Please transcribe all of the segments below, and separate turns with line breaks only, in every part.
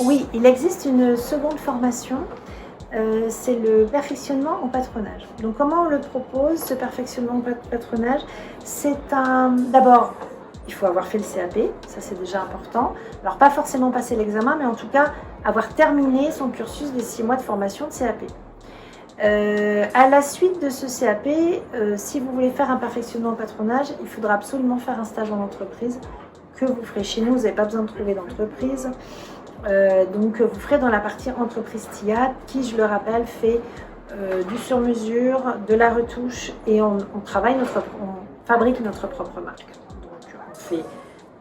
Oui, il existe une seconde formation, c'est le perfectionnement en patronage. Donc comment on le propose, ce perfectionnement en patronage? D'abord, il faut avoir fait le CAP, ça c'est déjà important. Alors pas forcément passer l'examen, mais en tout cas avoir terminé son cursus des 6 mois de formation de CAP. À la suite de ce CAP, si vous voulez faire un perfectionnement en patronage, il faudra absolument faire un stage en entreprise que vous ferez chez nous, vous n'avez pas besoin de trouver d'entreprise. Donc vous ferez dans la partie entreprise TIA qui, je le rappelle, fait du sur-mesure, de la retouche et on fabrique notre propre marque. Donc on fait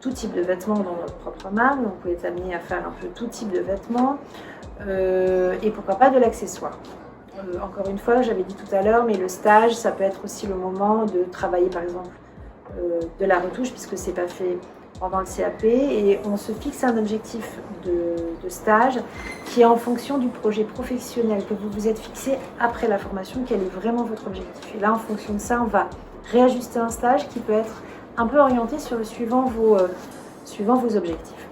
tout type de vêtements dans notre propre marque, donc vous pouvez être amené à faire un peu tout type de vêtements et pourquoi pas de l'accessoire. Encore une fois, j'avais dit tout à l'heure, mais le stage, ça peut être aussi le moment de travailler par exemple de la retouche puisque c'est pas fait pendant le CAP et on se fixe un objectif de stage qui est en fonction du projet professionnel que vous vous êtes fixé après la formation, quel est vraiment votre objectif. Et là, en fonction de ça, on va réajuster un stage qui peut être un peu orienté suivant vos objectifs.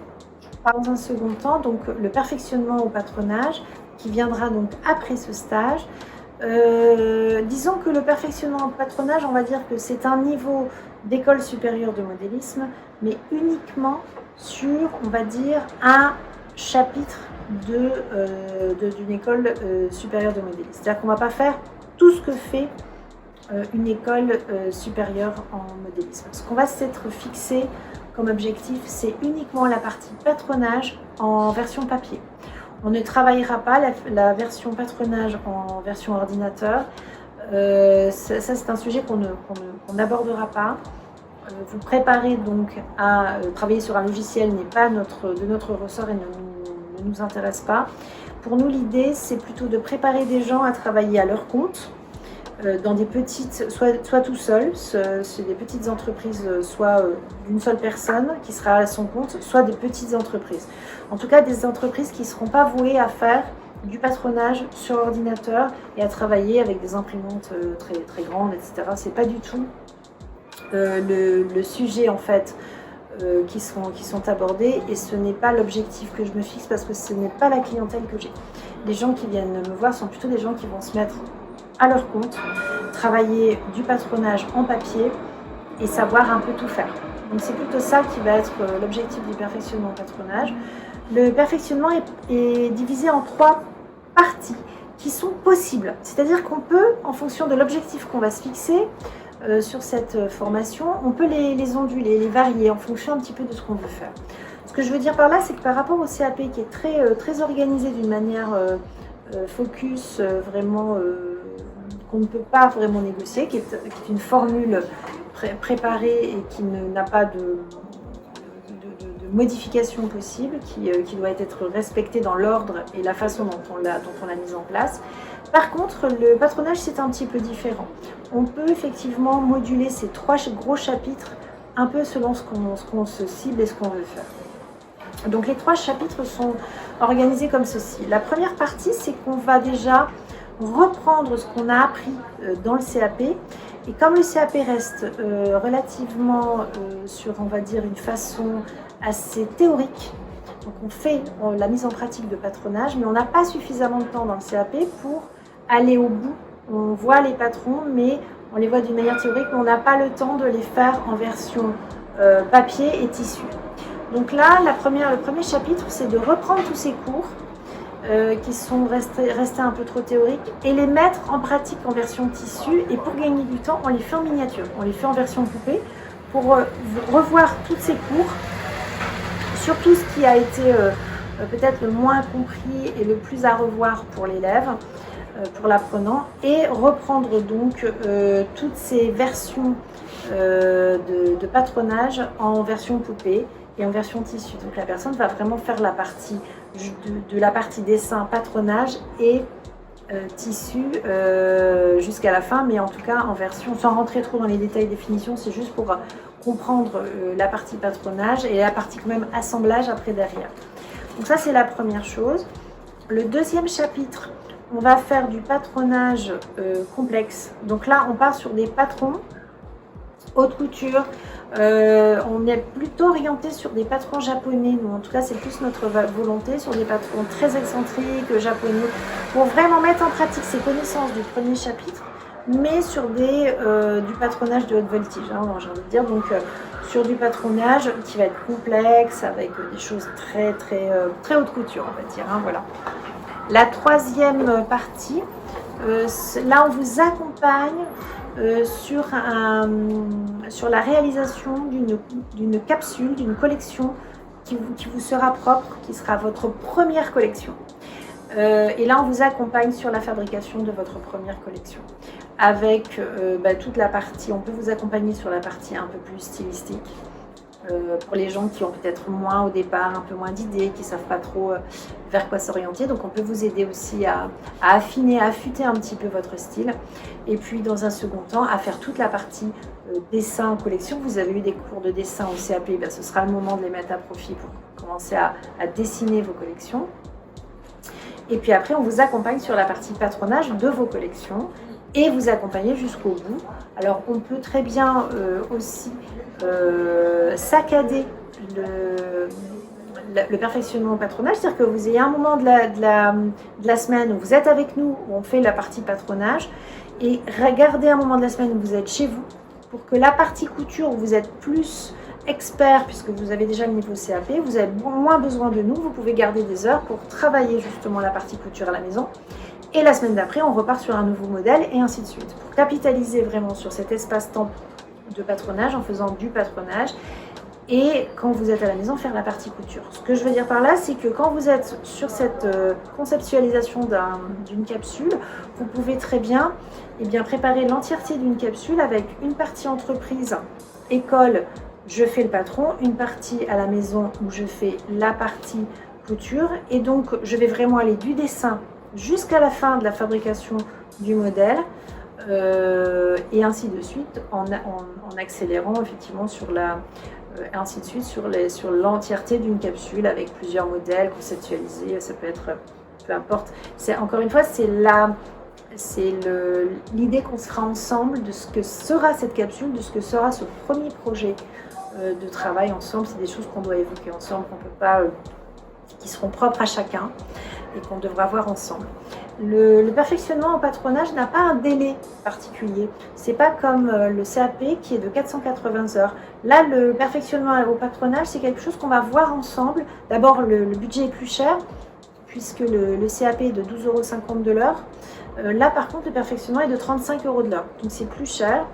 Dans un second temps, donc le perfectionnement au patronage qui viendra donc après ce stage. Disons que le perfectionnement au patronage, on va dire que c'est un niveau d'école supérieure de modélisme, mais uniquement sur, on va dire, un chapitre d'une école supérieure de modélisme. C'est-à-dire qu'on ne va pas faire tout ce que fait une école supérieure en modélisme. Ce qu'on va s'être fixé comme objectif, c'est uniquement la partie patronage en version papier. On ne travaillera pas la version patronage en version ordinateur. Ça c'est un sujet qu'on n'abordera pas. Vous préparer donc à travailler sur un logiciel n'est pas de notre ressort et ne nous intéresse pas. Pour nous, l'idée, c'est plutôt de préparer des gens à travailler à leur compte, dans des petites, soit tout seul, c'est des petites entreprises, soit d'une seule personne qui sera à son compte, soit des petites entreprises. En tout cas, des entreprises qui ne seront pas vouées à faire du patronage sur ordinateur et à travailler avec des imprimantes très, très grandes, etc. C'est pas du tout le sujet en fait qui sont abordés et ce n'est pas l'objectif que je me fixe parce que ce n'est pas la clientèle que j'ai. Les gens qui viennent me voir sont plutôt des gens qui vont se mettre à leur compte, travailler du patronage en papier et savoir un peu tout faire. Donc c'est plutôt ça qui va être l'objectif du perfectionnement en patronage. Le perfectionnement est divisé en 3 parties qui sont possibles. C'est-à-dire qu'on peut, en fonction de l'objectif qu'on va se fixer sur cette formation, on peut les onduler, les varier en fonction un petit peu de ce qu'on veut faire. Ce que je veux dire par là, c'est que par rapport au CAP qui est très organisé d'une manière focus, vraiment qu'on ne peut pas vraiment négocier, qui est une formule préparée et qui n'a pas de modification possible, qui doit être respectée dans l'ordre et la façon dont on l'a mise en place. Par contre, le patronage, c'est un petit peu différent. On peut effectivement moduler ces 3 gros chapitres un peu selon ce qu'on se cible et ce qu'on veut faire. Donc les 3 chapitres sont organisés comme ceci. La première partie, c'est qu'on va déjà reprendre ce qu'on a appris dans le CAP. Et comme le CAP reste relativement sur, on va dire, une façon assez théorique, donc on fait la mise en pratique de patronage, mais on n'a pas suffisamment de temps dans le CAP pour aller au bout. On voit les patrons, mais on les voit d'une manière théorique, mais on n'a pas le temps de les faire en version papier et tissu. Donc là, le premier chapitre, c'est de reprendre tous ces cours qui sont restés un peu trop théoriques et les mettre en pratique en version tissu. Et pour gagner du temps, on les fait en miniature, on les fait en version poupée pour revoir tous ces cours, surtout ce qui a été peut-être le moins compris et le plus à revoir pour l'élève, pour l'apprenant, et reprendre donc toutes ces versions de patronage en version poupée et en version tissu. Donc la personne va vraiment faire la partie de la partie dessin, patronage et tissu jusqu'à la fin, mais en tout cas en version, sans rentrer trop dans les détails des finitions, c'est juste pour comprendre la partie patronage et la partie quand même assemblage après derrière. Donc ça c'est la première chose. Le deuxième chapitre, on va faire du patronage complexe. Donc là on part sur des patrons Haute couture, on est plutôt orienté sur des patrons japonais, nous en tout cas c'est plus notre volonté, sur des patrons très excentriques, japonais, pour vraiment mettre en pratique ces connaissances du premier chapitre, mais sur du patronage de haute voltige, hein, j'ai envie de dire, donc sur du patronage qui va être complexe, avec des choses très haute couture, on va dire, hein, voilà. La troisième partie, là on vous accompagne sur la réalisation d'une capsule, d'une collection qui vous sera propre, qui sera votre première collection. Et là, on vous accompagne sur la fabrication de votre première collection. Avec toute la partie, on peut vous accompagner sur la partie un peu plus stylistique. Pour les gens qui ont peut-être moins au départ, un peu moins d'idées, qui ne savent pas trop vers quoi s'orienter. Donc on peut vous aider aussi à affiner, à affûter un petit peu votre style. Et puis dans un second temps, à faire toute la partie dessin collection. Vous avez eu des cours de dessin au CAP, ce sera le moment de les mettre à profit pour commencer à dessiner vos collections. Et puis après, on vous accompagne sur la partie patronage de vos collections et vous accompagner jusqu'au bout. Alors on peut très bien aussi saccader le perfectionnement au patronage, c'est-à-dire que vous ayez un moment de la semaine où vous êtes avec nous, où on fait la partie patronage, et regardez un moment de la semaine où vous êtes chez vous, pour que la partie couture où vous êtes plus expert, puisque vous avez déjà le niveau CAP, vous avez moins besoin de nous, vous pouvez garder des heures pour travailler justement la partie couture à la maison. Et la semaine d'après, on repart sur un nouveau modèle et ainsi de suite. Pour capitaliser vraiment sur cet espace-temps de patronage en faisant du patronage et quand vous êtes à la maison, faire la partie couture. Ce que je veux dire par là, c'est que quand vous êtes sur cette conceptualisation d'une capsule, vous pouvez très bien, préparer l'entièreté d'une capsule avec une partie entreprise, école, je fais le patron, une partie à la maison où je fais la partie couture et donc je vais vraiment aller du dessin jusqu'à la fin de la fabrication du modèle et ainsi de suite en accélérant effectivement ainsi de suite sur l'entièreté d'une capsule avec plusieurs modèles conceptualisés, ça peut être peu importe. Encore une fois, c'est l'idée qu'on sera ensemble de ce que sera cette capsule, de ce que sera ce premier projet de travail ensemble. C'est des choses qu'on doit évoquer ensemble, qu'on peut pas, qui seront propres à chacun et qu'on devra voir ensemble. Le perfectionnement au patronage n'a pas un délai particulier. C'est pas comme le CAP qui est de 480 heures. Là, le perfectionnement au patronage, c'est quelque chose qu'on va voir ensemble. D'abord, le budget est plus cher puisque le CAP est de 12,50 € de l'heure. Là, par contre, le perfectionnement est de 35 € de l'heure. Donc, c'est plus cher.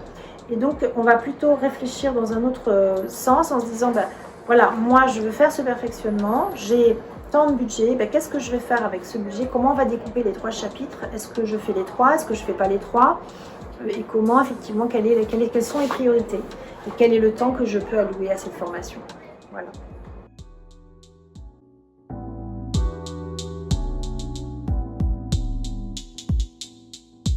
Et donc, on va plutôt réfléchir dans un autre sens en se disant, voilà, moi, je veux faire ce perfectionnement, j'ai tant de budget, qu'est-ce que je vais faire avec ce budget? Comment on va découper les 3 chapitres? Est-ce que je fais les 3? Est-ce que je ne fais pas les 3? Et comment, effectivement, quelles sont les priorités? Et quel est le temps que je peux allouer à cette formation? Voilà.